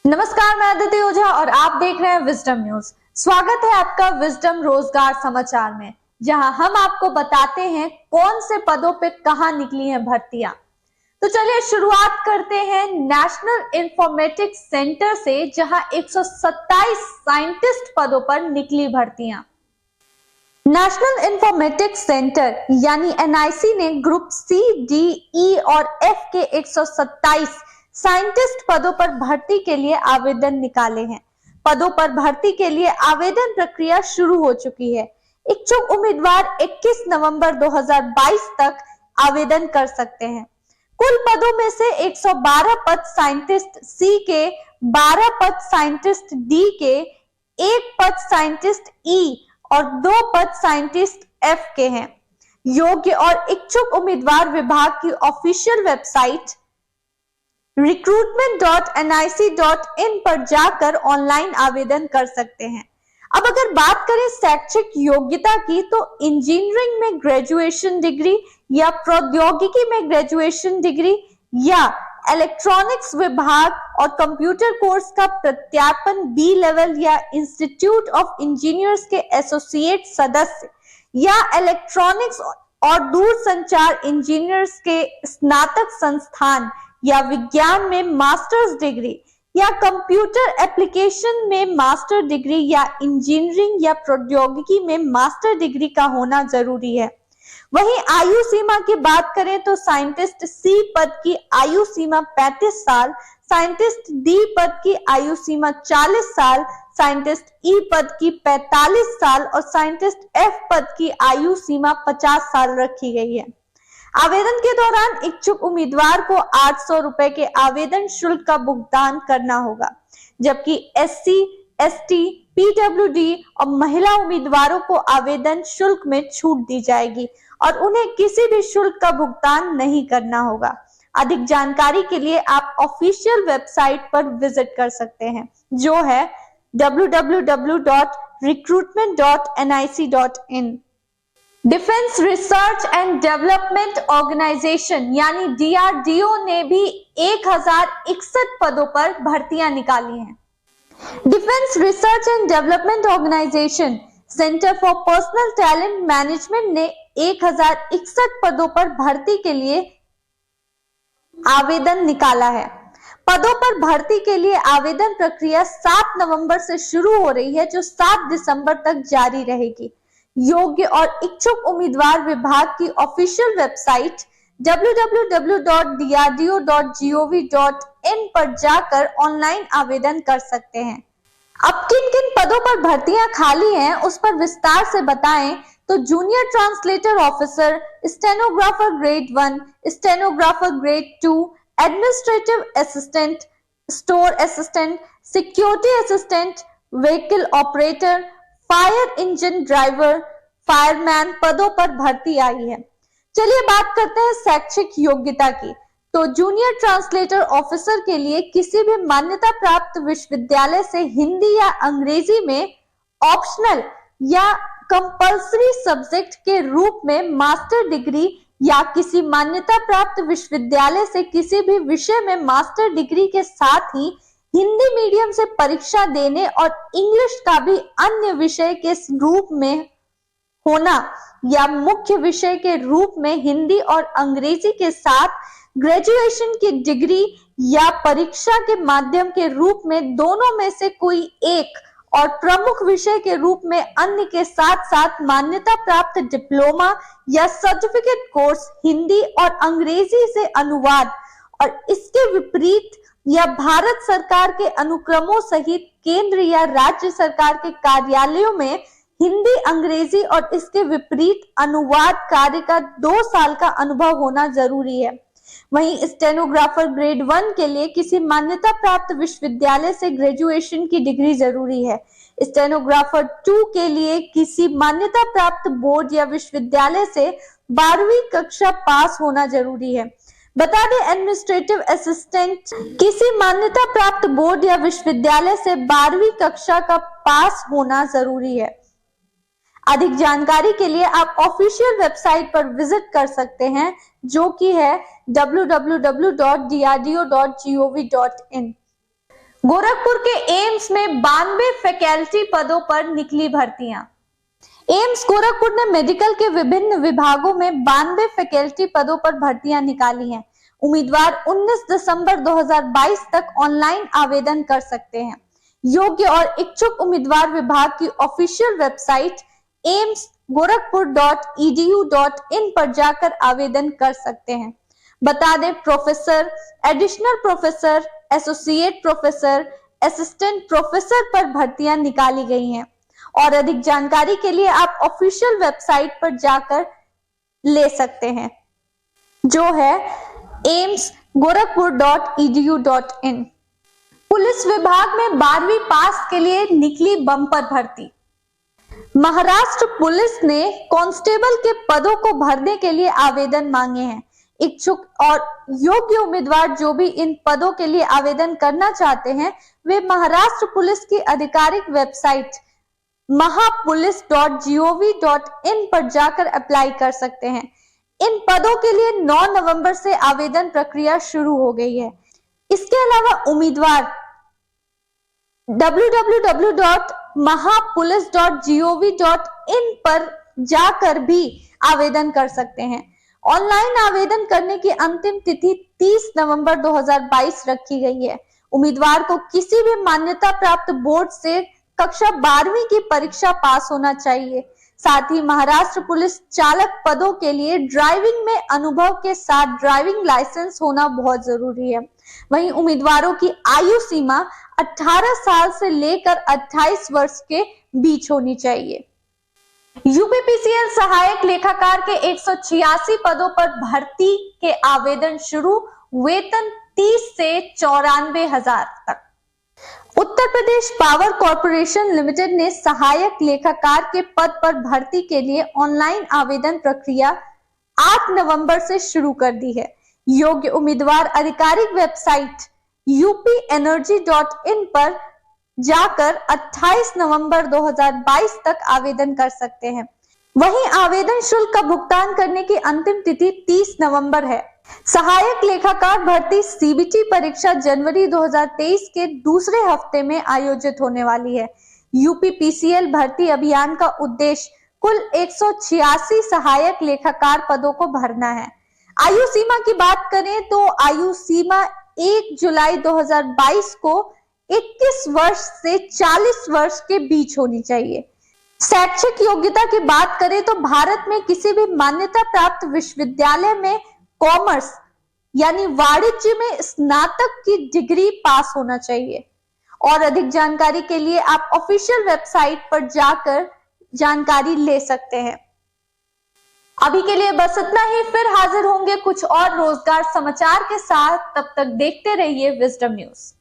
नमस्कार, मैं अदिति ओझा और आप देख रहे हैं विजडम न्यूज। स्वागत है आपका विजडम रोजगार समाचार में, जहां हम आपको बताते हैं कौन से पदों पे कहां निकली हैं भर्तियां। तो चलिए शुरुआत करते हैं नेशनल इंफॉर्मेटिक्स सेंटर से, जहां 127 साइंटिस्ट पदों पर निकली भर्तियां। नेशनल इंफॉर्मेटिक्स सेंटर यानी एनआईसी ने ग्रुप सी, डी, ई और एफ के 127 साइंटिस्ट पदों पर भर्ती के लिए आवेदन निकाले हैं। पदों पर भर्ती के लिए आवेदन प्रक्रिया शुरू हो चुकी है। इच्छुक उम्मीदवार 21 नवंबर 2022 तक आवेदन कर सकते हैं। कुल पदों में से 112 पद साइंटिस्ट सी के, 12 पद साइंटिस्ट डी के, 1 पद साइंटिस्ट ई और 2 पद साइंटिस्ट एफ के हैं। योग्य और इच्छुक उम्मीदवार विभाग की ऑफिशियल वेबसाइट recruitment.nic.in पर जाकर ऑनलाइन आवेदन कर सकते हैं। अब अगर बात करें शैक्षिक योग्यता की, तो इंजीनियरिंग में ग्रेजुएशन डिग्री या प्रौद्योगिकी में ग्रेजुएशन डिग्री या इलेक्ट्रॉनिक्स विभाग और कंप्यूटर कोर्स का प्रत्यापन बी लेवल या इंस्टीट्यूट ऑफ इंजीनियर्स के एसोसिएट सदस्य या इलेक्ट्रॉनिक्स और दूरसंचार इंजीनियर्स के स्नातक संस्थान या विज्ञान में मास्टर्स डिग्री या कंप्यूटर एप्लीकेशन में मास्टर डिग्री या इंजीनियरिंग या प्रौद्योगिकी में मास्टर डिग्री का होना जरूरी है। वहीं आयु सीमा की बात करें तो साइंटिस्ट सी पद की आयु सीमा 35 साल, साइंटिस्ट डी पद की आयु सीमा 40 साल, साइंटिस्ट ई पद की 45 साल और साइंटिस्ट एफ पद की आयु सीमा 50 साल रखी गई है। आवेदन के दौरान इच्छुक उम्मीदवार को 800 रुपए के आवेदन शुल्क का भुगतान करना होगा, जबकि एससी, एसटी, पीडब्ल्यूडी और महिला उम्मीदवारों को आवेदन शुल्क में छूट दी जाएगी और उन्हें किसी भी शुल्क का भुगतान नहीं करना होगा। अधिक जानकारी के लिए आप ऑफिशियल वेबसाइट पर विजिट कर सकते हैं, जो है www.recruitment.nic.in। Defence research and development organisation यानी डीआरडीओ ने भी 1061 पदों पर भर्तियां निकाली हैं। Defence research and development organisation centre for personnel talent management ने 1061 पदों पर भर्ती के लिए आवेदन निकाला है। पदों पर भर्ती के लिए आवेदन प्रक्रिया 7 नवंबर से शुरू हो रही है, जो 7 दिसंबर तक जारी रहेगी। योग्य और इच्छुक उम्मीदवार विभाग की ऑफिशियल वेबसाइट www.drdo.gov.in पर जाकर ऑनलाइन आवेदन कर सकते हैं। अब किन किन पदों पर भर्तियां खाली हैं, उस पर विस्तार से बताएं तो junior translator officer, stenographer grade 1, stenographer grade 2, administrative assistant, store assistant, security assistant, vehicle operator, fire engine driver, fireman पदों पर भर्ती आई है। चलिए बात करते हैं शैक्षिक योग्यता की। तो जूनियर ट्रांसलेटर ऑफिसर के लिए किसी भी मान्यता प्राप्त विश्वविद्यालय से हिंदी या अंग्रेजी में ऑप्शनल या कंपल्सरी सब्जेक्ट के रूप में मास्टर डिग्री या किसी मान्यता प्राप्त विश्वविद्यालय से किसी भी विषय में मास्टर डिग्री के साथ ही हिंदी मीडियम से परीक्षा देने और इंग्लिश का भी अन्य विषय के रूप में होना या मुख्य विषय के रूप में हिंदी और अंग्रेजी के साथ ग्रेजुएशन की डिग्री या परीक्षा के माध्यम के रूप में दोनों में से कोई एक और प्रमुख विषय के रूप में अन्य के साथ साथ मान्यता प्राप्त डिप्लोमा या सर्टिफिकेट कोर्स हिंदी और अंग्रेजी से अनुवाद और इसके विपरीत या भारत सरकार के अनुक्रमों सहित केंद्र या राज्य सरकार के कार्यालयों में हिंदी, अंग्रेजी और इसके विपरीत अनुवाद कार्य का 2 साल का अनुभव होना जरूरी है। वहीं स्टेनोग्राफर ग्रेड 1 के लिए किसी मान्यता प्राप्त विश्वविद्यालय से ग्रेजुएशन की डिग्री जरूरी है। स्टेनोग्राफर 2 के लिए किसी मान्यता प्राप्त बोर्ड या विश्वविद्यालय से 12वीं कक्षा पास होना जरूरी है। बता दें, एडमिनिस्ट्रेटिव असिस्टेंट किसी मान्यता प्राप्त बोर्ड या विश्वविद्यालय से 12वीं कक्षा का पास होना जरूरी है। अधिक जानकारी के लिए आप ऑफिशियल वेबसाइट पर विजिट कर सकते हैं, जो कि है www.drdo.gov.in। गोरखपुर के एम्स में 92 फैकल्टी पदों पर निकली भर्तियां। एम्स गोरखपुर ने मेडिकल के विभिन्न विभागों में 92 फैकल्टी पदों पर भर्तियां निकाली हैं। उम्मीदवार 19 दिसंबर 2022 तक ऑनलाइन आवेदन कर सकते हैं। योग्य और इच्छुक उम्मीदवार विभाग की ऑफिशियल वेबसाइट aimsgorakhpur.edu.in पर जाकर आवेदन कर सकते हैं। बता दें, professor, additional professor, associate professor, assistant professor पर भर्तियां निकाली गई हैं और अधिक जानकारी के लिए आप ऑफिशियल वेबसाइट पर जाकर ले सकते हैं, जो है aimsgorakhpur.edu.in। पुलिस विभाग में 12वीं पास के लिए निकली बम्पर भर्ती। महाराष्ट्र पुलिस ने कांस्टेबल के पदों को भरने के लिए आवेदन मांगे हैं। इच्छुक और योग्य उम्मीदवार जो भी इन पदों के लिए आवेदन करना चाहते हैं, वे महाराष्ट्र पुलिस की आधिकारिक वेबसाइट mahapolice.gov.in पर जाकर अप्लाई कर सकते हैं। इन पदों के लिए 9 नवंबर से आवेदन प्रक्रिया शुरू हो गई है। इसके अलावा उम्मीदवार www.mahapolice.gov.in पर जाकर भी आवेदन कर सकते हैं। ऑनलाइन आवेदन करने की अंतिम तिथि 30 नवंबर 2022 रखी गई है। उम्मीदवार को किसी भी मान्यता प्राप्त बोर्ड से कक्षा 12वीं की परीक्षा पास होना चाहिए। साथ ही महाराष्ट्र पुलिस चालक पदों के लिए ड्राइविंग में अनुभव के साथ ड्राइविंग लाइसेंस होना बहुत जरूरी है। वहीं उम्मीदवारों की आयु सीमा 18 साल से लेकर 28 वर्ष के बीच होनी चाहिए। यूपीपीसीएल सहायक लेखाकार के 186 पदों पर भर्ती के आवेदन शुरू, वेतन 30 से 94,000 तक। Uttar Pradesh power corporation limited ने सहायक लेखाकार के पद पर भर्ती के लिए ऑनलाइन आवेदन प्रक्रिया 8 नवंबर से शुरू कर दी है। योग्य उम्मीदवार आधिकारिक वेबसाइट upenergy.in पर जाकर 28 नवंबर 2022 तक आवेदन कर सकते हैं। वहीं आवेदन शुल्क का भुगतान करने की अंतिम तिथि 30 नवंबर है। सहायक लेखाकार भर्ती सीबीटी परीक्षा जनवरी 2023 के दूसरे हफ्ते में आयोजित होने वाली है। यूपीपीसीएल भर्ती अभियान का उद्देश्य कुल 186 सहायक लेखाकार पदों को भरना है। आयु सीमा की बात करें तो आयु सीमा 1 जुलाई 2022 को 21 वर्ष से 40 वर्ष के बीच होनी चाहिए। शैक्षिक योग्यता की बात करें तो भारत में किसी भी मान्यता प्राप्त विश्वविद्यालय में कॉमर्स यानी वाणिज्य में स्नातक की डिग्री पास होना चाहिए। और अधिक जानकारी के लिए आप ऑफिशियल वेबसाइट पर जाकर जानकारी ले सकते हैं। अभी के लिए बस इतना ही, फिर हाजिर होंगे कुछ और रोजगार समाचार के साथ। तब तक देखते रहिए विजडम न्यूज।